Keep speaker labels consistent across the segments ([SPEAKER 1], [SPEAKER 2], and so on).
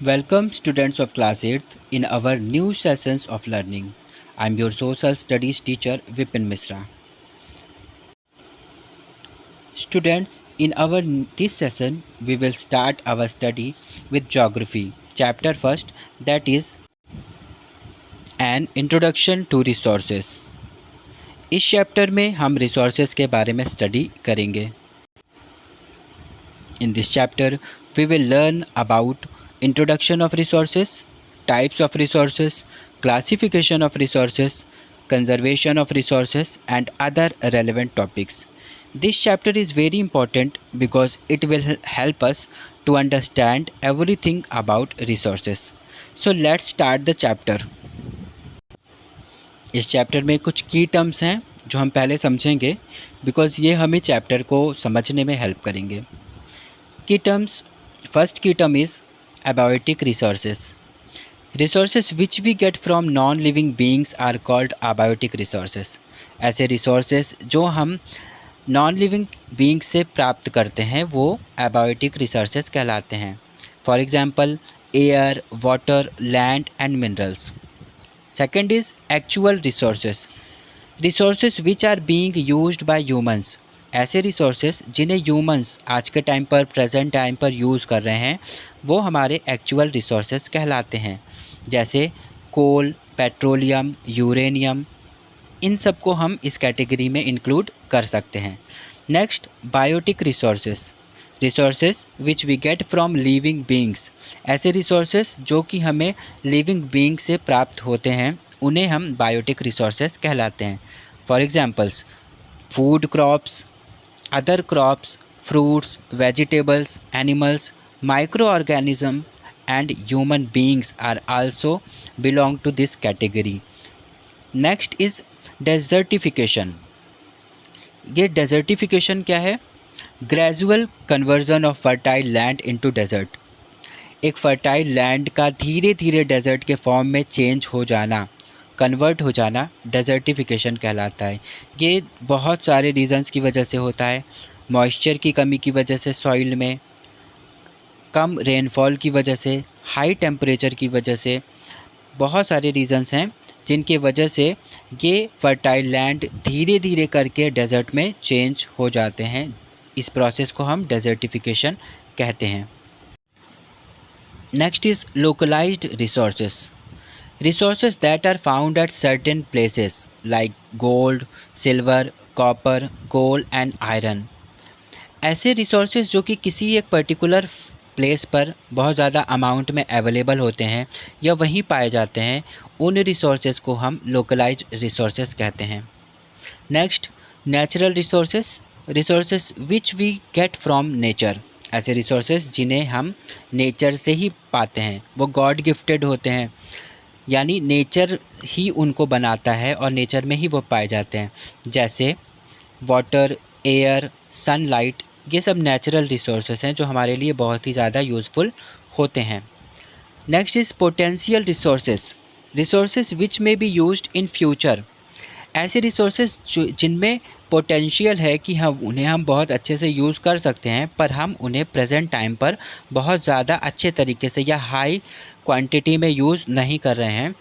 [SPEAKER 1] Welcome students of class 8th in our new sessions of learning. I am your social studies teacher Vipin Misra. Students, in our this session we will start our study with geography chapter first, that is an introduction to resources. इस chapter में हम resources के बारे में study करेंगे. In this chapter we will learn about introduction of resources, types of resources, classification of resources, conservation of resources and other relevant topics. This chapter is very important because it will help us to understand everything about resources. So let's start the chapter. इस chapter में कुछ की terms हैं जो हम पहले समझेंगे because ये हमें चैप्टर को समझने में हेल्प करेंगे. Key terms. First key term is abiotic resources. Resources which we get from non-living beings are called abiotic resources. ऐसे resources जो हम non-living beings से प्राप्त करते हैं वो abiotic resources कहलाते हैं. For example, air, water, land and minerals. Second is actual resources. Resources which are being used by humans. ऐसे रिसोर्सेज जिन्हें ह्यूमंस आज के टाइम पर प्रेजेंट टाइम पर यूज़ कर रहे हैं वो हमारे एक्चुअल रिसोर्सेज कहलाते हैं. जैसे कोल, पेट्रोलियम, यूरेनियम, इन सब को हम इस कैटेगरी में इंक्लूड कर सकते हैं. Next, biotic resources. Resources which we get from living beings. ऐसे रिसोर्सेज जो कि हमें लिविंग बींग से प्राप्त होते हैं उन्हें हम बायोटिक रिसोर्सेज कहलाते हैं. For examples, food crops, other crops, fruits, vegetables, animals, microorganism and human beings are also belong to this category. Next is desertification. ये desertification क्या है? Gradual conversion of fertile land into desert. एक fertile land का धीरे धीरे desert के form में change हो जाना, कन्वर्ट हो जाना डेजर्टिफिकेशन कहलाता है. ये बहुत सारे रीज़न्स की वजह से होता है. मॉइस्चर की कमी की वजह से सॉइल में, कम रेनफॉल की वजह से, हाई टेम्परेचर की वजह से, बहुत सारे रीज़न्स हैं जिनके वजह से ये फर्टाइल लैंड धीरे धीरे करके डेजर्ट में चेंज हो जाते हैं. इस प्रोसेस को हम डेजर्टिफिकेशन कहते हैं. Next is localised resources. Resources that are found at certain places like gold, silver, copper, coal and iron. ऐसे resources जो कि किसी एक पर्टिकुलर प्लेस पर बहुत ज़्यादा अमाउंट में अवेलेबल होते हैं या वहीं पाए जाते हैं, उन रिसोर्सेज को हम लोकलाइज्ड रिसोर्सेज कहते हैं. Next, natural resources. Resources which we get from nature. ऐसे रिसोर्सेज जिन्हें हम नेचर से ही पाते हैं, वो गॉड गिफ्टेड होते हैं, यानी नेचर ही उनको बनाता है और नेचर में ही वो पाए जाते हैं. जैसे वाटर, एयर, सनलाइट, ये सब नेचुरल रिसोर्सेज हैं जो हमारे लिए बहुत ही ज़्यादा यूज़फुल होते हैं. Next is potential resources. Resources विच में बी यूज्ड इन फ्यूचर. ऐसे रिसोर्सेज जिनमें पोटेंशियल है कि हम बहुत अच्छे से यूज़ कर सकते हैं, पर हम उन्हें प्रेजेंट टाइम पर बहुत ज़्यादा अच्छे तरीके से या हाई क्वांटिटी में यूज़ नहीं कर रहे हैं,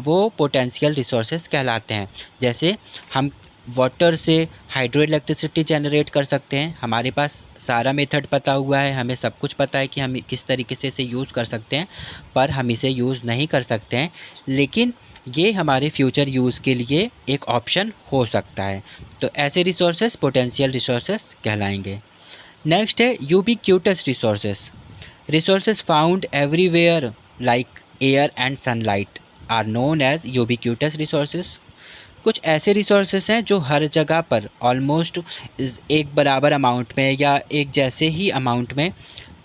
[SPEAKER 1] वो पोटेंशियल रिसोर्सेज कहलाते हैं. जैसे हम वाटर से हाइड्रो इलेक्ट्रिसिटी जनरेट कर सकते हैं. हमारे पास सारा मेथड पता हुआ है, हमें सब कुछ पता है कि हम किस तरीके से इसे यूज़ कर सकते हैं, पर हम इसे यूज़ नहीं कर सकते हैं. लेकिन ये हमारे फ्यूचर यूज़ के लिए एक ऑप्शन हो सकता है. तो ऐसे रिसोर्सेज पोटेंशियल रिसोर्सेज कहलाएंगे. नेक्स्ट है ubiquitous resources. Resources found everywhere like air and sunlight are known as ubiquitous resources. कुछ ऐसे रिसोर्सेज हैं जो हर जगह पर ऑलमोस्ट एक बराबर अमाउंट में या एक जैसे ही अमाउंट में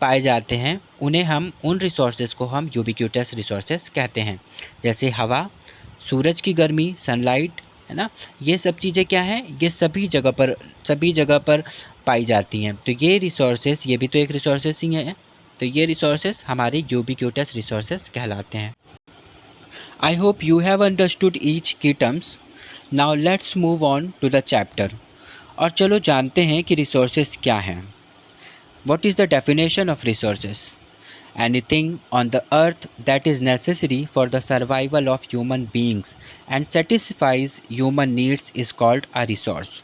[SPEAKER 1] पाए जाते हैं, उन रिसोर्सेज को हम यूबिक्यूटस रिसोर्सेज कहते हैं. जैसे हवा, सूरज की गर्मी, सनलाइट, है ना, ये सब चीज़ें क्या हैं, ये सभी जगह पर पाई जाती हैं. तो ये रिसोर्सेज, ये भी तो एक रिसोर्सेज ही हैं. तो ये रिसोर्सेज हमारे यूबिक्यूटस रिसोर्सेज कहलाते हैं. I hope you have understood each की terms. Now let's move on to the chapter. और चलो जानते हैं कि रिसोर्सेज क्या हैं. What is the definition of resources. Anything on the earth that is necessary for the survival of human beings and satisfies human needs is called a resource.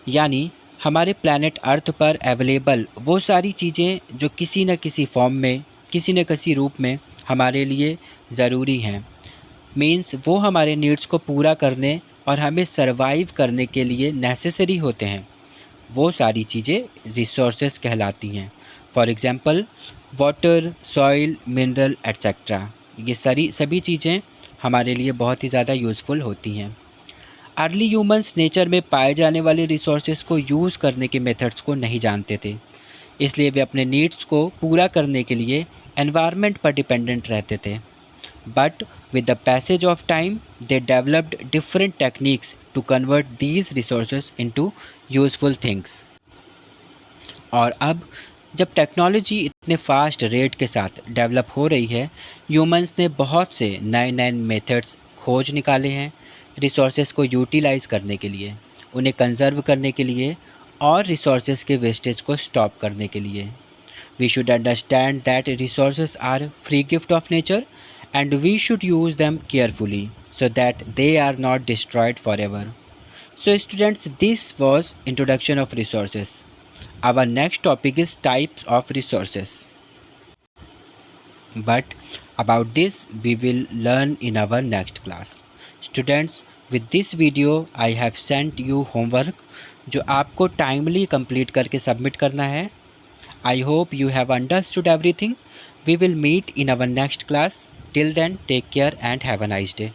[SPEAKER 1] यानी हमारे planet earth पर अवेलेबल वो सारी चीज़ें जो किसी न किसी फॉर्म में, किसी न किसी रूप में हमारे लिए ज़रूरी हैं, मीन्स वो हमारे नीड्स को पूरा करने और हमें सरवाइव करने के लिए नेसेसरी होते हैं, वो सारी चीज़ें रिसोर्सेज कहलाती हैं. For example water, soil, mineral etcetera, ये सभी चीज़ें हमारे लिए बहुत ही ज़्यादा यूज़फुल होती हैं. अर्ली ह्यूमंस नेचर में पाए जाने वाले रिसोर्सेज को यूज़ करने के मेथड्स को नहीं जानते थे, इसलिए वे अपने नीड्स को पूरा करने के लिए एनवायरनमेंट पर डिपेंडेंट रहते थे. But with the passage of time they developed different techniques to convert these resources into useful things. और अब जब टेक्नोलॉजी इतने फास्ट रेट के साथ डेवलप हो रही है, ह्यूमंस ने बहुत से नए नए मेथड्स खोज निकाले हैं रिसोर्सेज को यूटिलाइज़ करने के लिए, उन्हें कंजर्व करने के लिए और रिसोर्सेज के वेस्टेज को स्टॉप करने के लिए. We should understand that resources are free gift of nature and we should use them carefully so that they are not destroyed forever. So students, this was introduction of resources. Our next topic is types of resources. But about this we will learn in our next class. Students, with this video I have sent you homework जो आपको timely complete करके submit करना है. I hope you have understood everything. We will meet in our next class. Till then, take care and have a nice day.